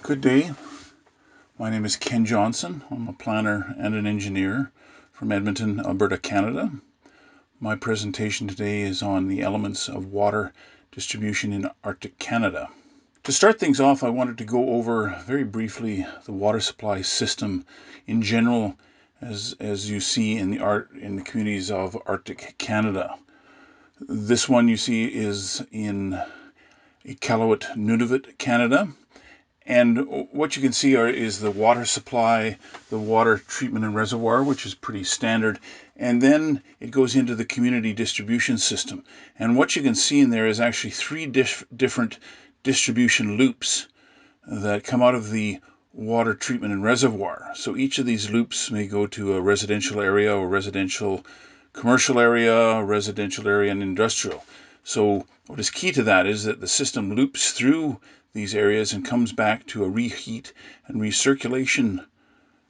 Good day. My name is Ken Johnson. I'm a planner and an engineer from Edmonton, Alberta, Canada. My presentation today is on the elements of water distribution in Arctic Canada. To start things off, I wanted to go over very briefly the water supply system in general as you see in the communities of Arctic Canada. This one you see is in Iqaluit, Nunavut, Canada. And what you can see is the water supply, the water treatment and reservoir, which is pretty standard. And then it goes into the community distribution system. And what you can see in there is actually three different distribution loops that come out of the water treatment and reservoir. So each of these loops may go to a residential area or residential commercial area, a residential area and industrial. So what is key to that is that the system loops through these areas and comes back to a reheat and recirculation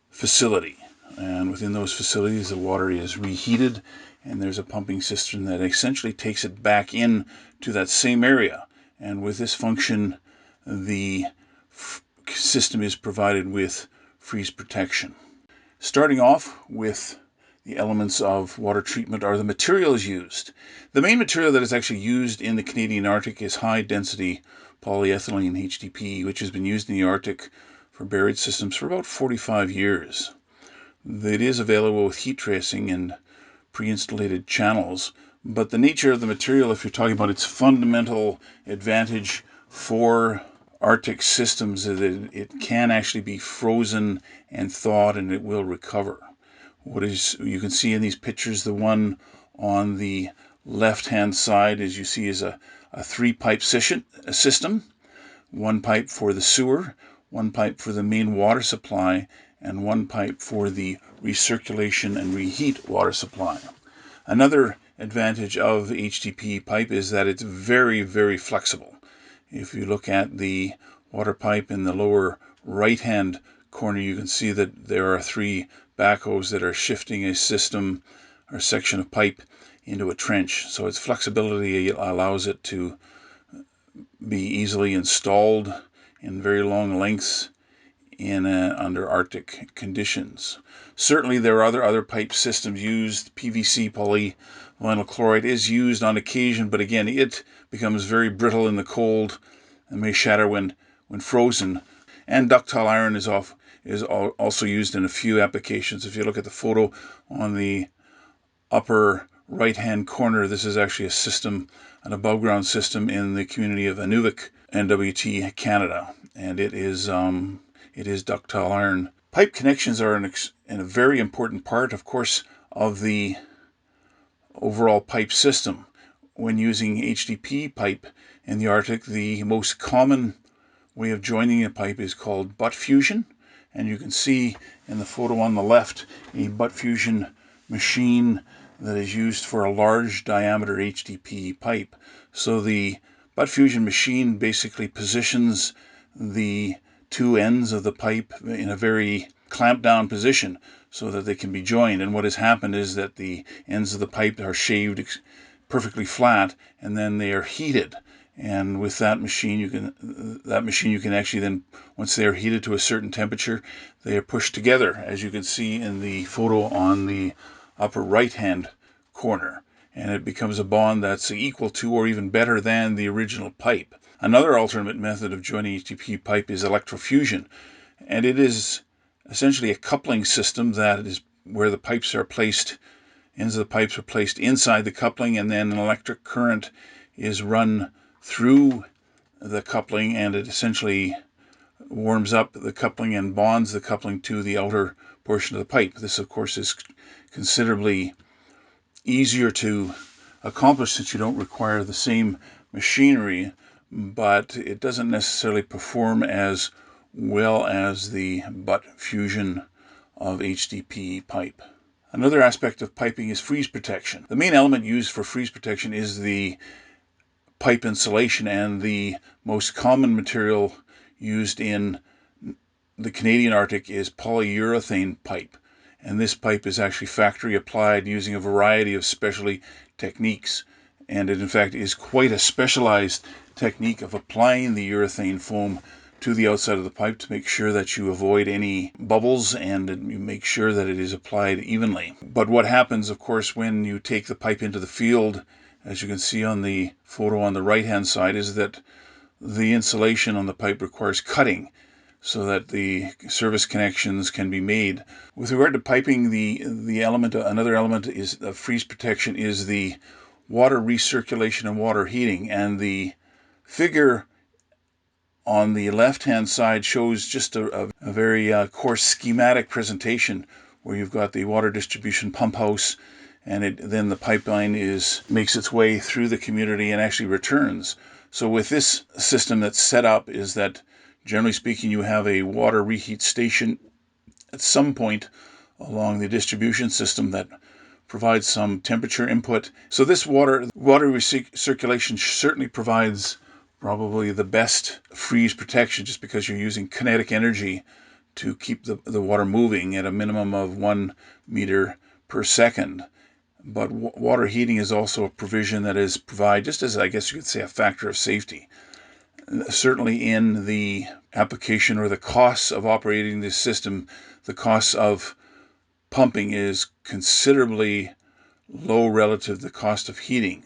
facility. And within those facilities, the water is reheated, and there's a pumping system that essentially takes it back in to that same area. And with this function, the system is provided with freeze protection. Starting off with the elements of water treatment are the materials used. The main material that is actually used in the Canadian Arctic is high-density polyethylene, HDPE, which has been used in the Arctic for buried systems for about 45 years. It is available with heat tracing and pre-installed channels, but the nature of the material, if you're talking about its fundamental advantage for Arctic systems, is that it can actually be frozen and thawed and it will recover. You can see in these pictures, the one on the left-hand side, as you see, is a three-pipe system. One pipe for the sewer, one pipe for the main water supply, and one pipe for the recirculation and reheat water supply. Another advantage of HDPE pipe is that it's very, very flexible. If you look at the water pipe in the lower right-hand corner, you can see that there are three backhoes that are shifting a system or section of pipe into a trench. So its flexibility allows it to be easily installed in very long lengths under Arctic conditions. Certainly there are other pipe systems used. PVC, polyvinyl chloride, is used on occasion, but again, it becomes very brittle in the cold and may shatter when frozen. And ductile iron is also used in a few applications. If you look at the photo on the upper right-hand corner, this is actually a system, an above-ground system in the community of Inuvik, NWT, Canada, and it is ductile iron. Pipe connections are a very important part, of course, of the overall pipe system. When using HDPE pipe in the Arctic, the most common way of joining a pipe is called butt fusion, and you can see in the photo on the left a butt fusion machine that is used for a large diameter HDPE pipe. So the butt fusion machine basically positions the two ends of the pipe in a very clamped down position so that they can be joined. And what has happened is that the ends of the pipe are shaved perfectly flat, and then they are heated. And with that machine, you can actually then, once they are heated to a certain temperature, they are pushed together, as you can see in the photo on the upper right-hand corner. And it becomes a bond that's equal to or even better than the original pipe. Another alternate method of joining HDPE pipe is electrofusion. And it is essentially a coupling system that is where the pipes are placed, ends of the pipes are placed inside the coupling, and then an electric current is run through the coupling, and it essentially warms up the coupling and bonds the coupling to the outer portion of the pipe. This, of course, is considerably easier to accomplish since you don't require the same machinery, but it doesn't necessarily perform as well as the butt fusion of HDPE pipe. Another aspect of piping is freeze protection. The main element used for freeze protection is the pipe insulation, and the most common material used in the Canadian Arctic is polyurethane pipe. And this pipe is actually factory applied using a variety of specialty techniques. And it in fact is quite a specialized technique of applying the urethane foam to the outside of the pipe to make sure that you avoid any bubbles and you make sure that it is applied evenly. But what happens, of course, when you take the pipe into the field, as you can see on the photo on the right-hand side, is that the insulation on the pipe requires cutting so that the service connections can be made. With regard to piping, the element, another element is of freeze protection is the water recirculation and water heating. And the figure on the left-hand side shows just a very coarse schematic presentation where you've got the water distribution pump house, and then the pipeline makes its way through the community and actually returns. So with this system that's set up is that, generally speaking, you have a water reheat station at some point along the distribution system that provides some temperature input. So this water recirculation certainly provides probably the best freeze protection, just because you're using kinetic energy to keep the water moving at a minimum of 1 meter per second. But water heating is also a provision that is provided just as, I guess you could say, a factor of safety. Certainly in the application or the costs of operating this system, the costs of pumping is considerably low relative to the cost of heating.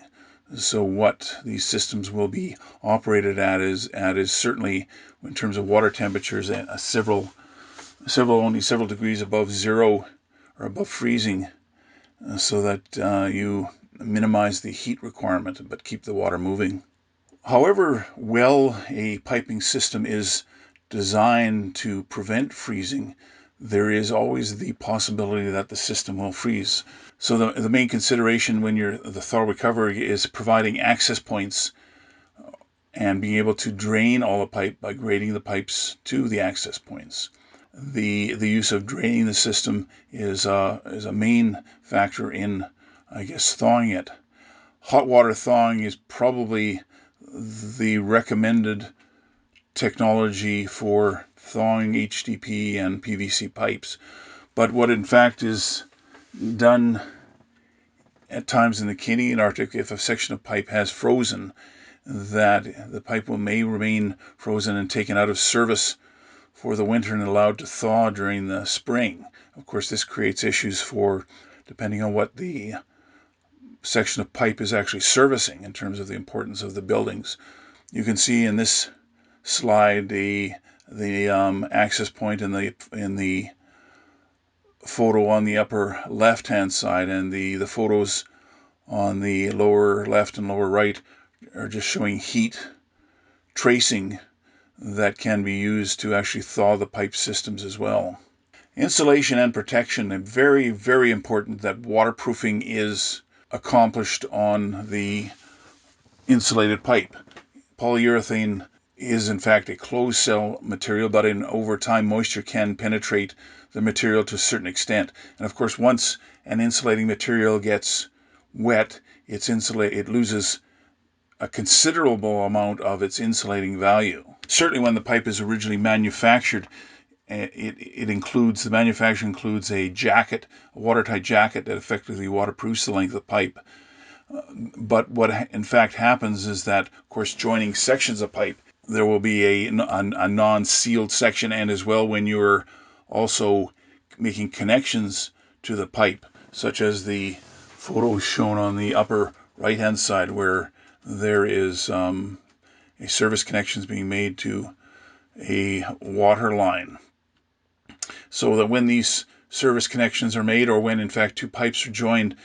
So what these systems will be operated at is certainly, in terms of water temperatures, only several degrees above zero or above freezing, so that you minimize the heat requirement but keep the water moving. However well a piping system is designed to prevent freezing, there is always the possibility that the system will freeze. So the main consideration when the thaw recovery is providing access points and being able to drain all the pipe by grading the pipes to the access points. The use of draining the system is a main factor in, I guess, thawing it. Hot water thawing is probably the recommended technology for thawing HDP and PVC pipes. But what in fact is done at times in the Canadian Arctic, if a section of pipe has frozen, that the pipe may remain frozen and taken out of service for the winter and allowed to thaw during the spring. Of course, this creates issues for, depending on what the section of pipe is actually servicing in terms of the importance of the buildings. You can see in this slide the access point in the photo on the upper left-hand side, and the photos on the lower left and lower right are just showing heat tracing that can be used to actually thaw the pipe systems as well. Insulation and protection, and very, very important that waterproofing is accomplished on the insulated pipe. Polyurethane is in fact a closed cell material, but over time moisture can penetrate the material to a certain extent. And of course, once an insulating material gets wet, it loses a considerable amount of its insulating value. Certainly when the pipe is originally manufactured, the manufacturer includes a jacket, a watertight jacket that effectively waterproofs the length of the pipe. But what in fact happens is that, of course, joining sections of pipe, there will be a non-sealed section, and as well when you're also making connections to the pipe, such as the photo shown on the upper right-hand side, where there is a service connections being made to a water line. So that when these service connections are made, or when in fact two pipes are joined,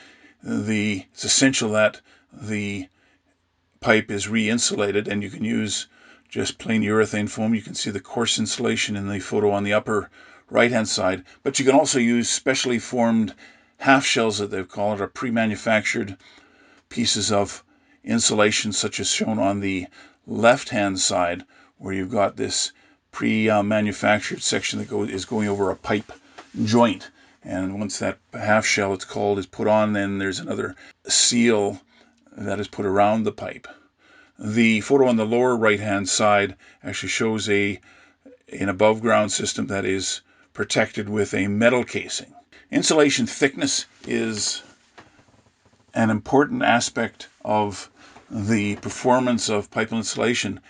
it's essential that the pipe is re-insulated, and you can use just plain urethane foam. You can see the coarse insulation in the photo on the upper right-hand side, but you can also use specially formed half shells, that they call it, or pre-manufactured pieces of insulation, such as shown on the left-hand side, where you've got this pre-manufactured section that is going over a pipe joint. And once that half shell, it's called, is put on, then there's another seal that is put around the pipe. The photo on the lower right-hand side actually shows an above ground system that is protected with a metal casing. Insulation thickness is an important aspect of the performance of pipe insulation.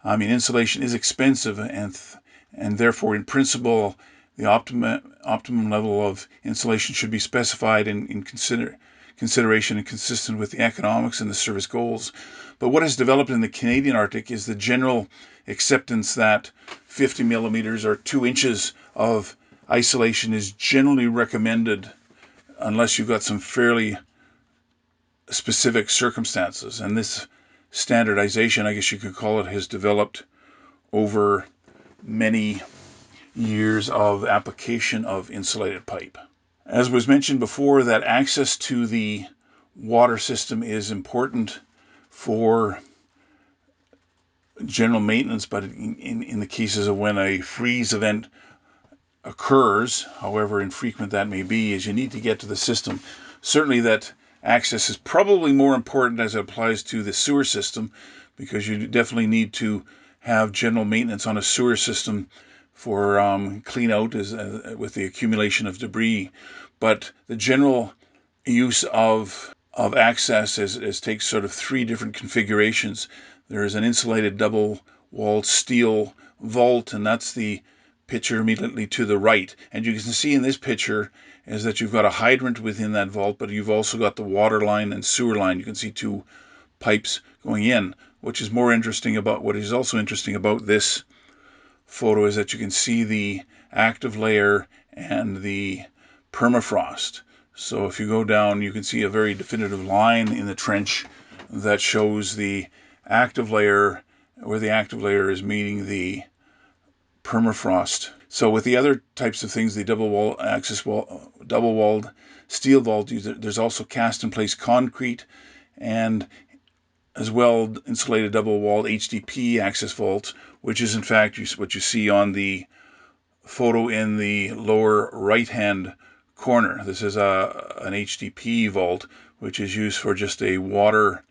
I mean, insulation is expensive, and therefore, in principle, the optimum level of insulation should be specified in consideration and consistent with the economics and the service goals. But what has developed in the Canadian Arctic is the general acceptance that 50 millimeters or 2 inches of isolation is generally recommended unless you've got some fairly specific circumstances. And this standardization, I guess you could call it, has developed over many years of application of insulated pipe. As was mentioned before, that access to the water system is important for general maintenance, but in the cases of when a freeze event occurs, however infrequent that may be, is you need to get to the system. Certainly that access is probably more important as it applies to the sewer system, because you definitely need to have general maintenance on a sewer system for clean out with the accumulation of debris. But the general use of access takes sort of 3 different configurations. There is an insulated double-walled steel vault, and that's the picture immediately to the right. And you can see in this picture is that you've got a hydrant within that vault, but you've also got the water line and sewer line. You can see 2 pipes going in. What is also interesting about this photo is that you can see the active layer and the permafrost. So if you go down, you can see a very definitive line in the trench that shows the active layer, where the active layer is meeting the permafrost. So with the other types of things, the double-walled steel vault, there's also cast-in-place concrete, and as well insulated double-walled HDP access vaults, which is in fact what you see on the photo in the lower right-hand corner. This is an HDP vault, which is used for just a water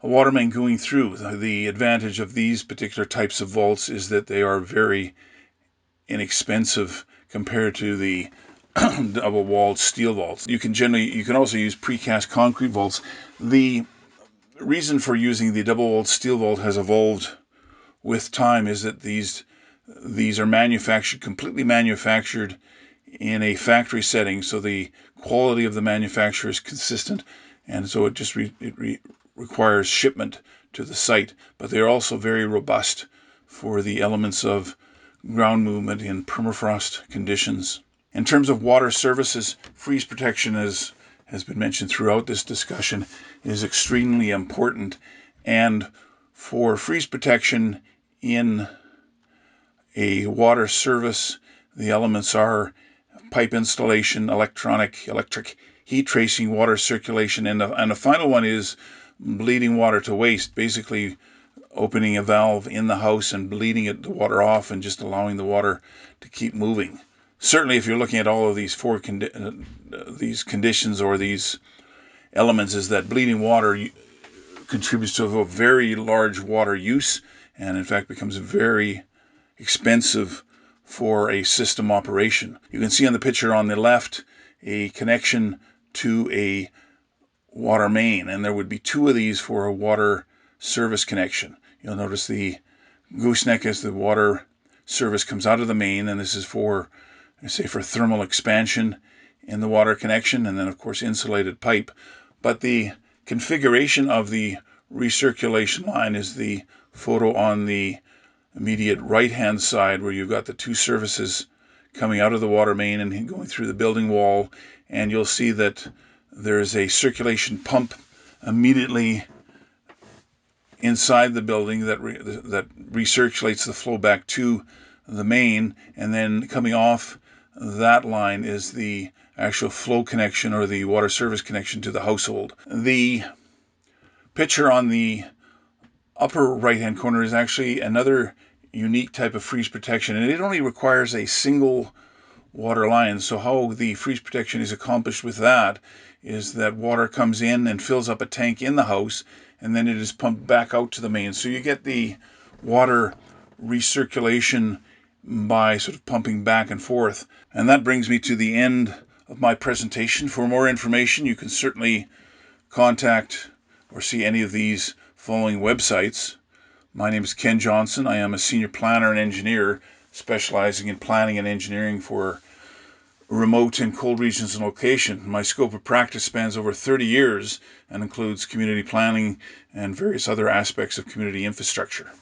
main going through. The advantage of these particular types of vaults is that they are very inexpensive compared to the double-walled steel vaults. You can also use precast concrete vaults. The reason for using the double-walled steel vault has evolved with time is that these are completely manufactured in a factory setting, so the quality of the manufacture is consistent, and so it just requires shipment to the site. But they are also very robust for the elements of ground movement in permafrost conditions. In terms of water services, freeze protection, as has been mentioned throughout this discussion, is extremely important. And for freeze protection in a water service, the elements are pipe installation, electric heat tracing, water circulation, and the final one is bleeding water to waste, basically opening a valve in the house and bleeding the water off and just allowing the water to keep moving. Certainly, if you're looking at all of these these conditions or these elements, is that bleeding water contributes to a very large water use, and in fact becomes very expensive for a system operation. You can see on the picture on the left a connection to a water main, and there would be 2 of these for a water service connection. You'll notice the gooseneck as the water service comes out of the main, and this is for thermal expansion in the water connection, and then of course insulated pipe. But the configuration of the recirculation line is the photo on the immediate right-hand side, where you've got the 2 services coming out of the water main and going through the building wall, and you'll see that there's a circulation pump immediately inside the building that recirculates the flow back to the main, and then coming off that line is the actual flow connection or the water service connection to the household. The picture on the upper right-hand corner is actually another unique type of freeze protection, and it only requires a single water line. So how the freeze protection is accomplished with that is that water comes in and fills up a tank in the house, and then it is pumped back out to the main. So you get the water recirculation by sort of pumping back and forth. And that brings me to the end of my presentation. For more information, you can certainly contact or see any of these following websites. My name is Ken Johnson. I am a senior planner and engineer specializing in planning and engineering for remote and cold regions and location. My scope of practice spans over 30 years and includes community planning and various other aspects of community infrastructure.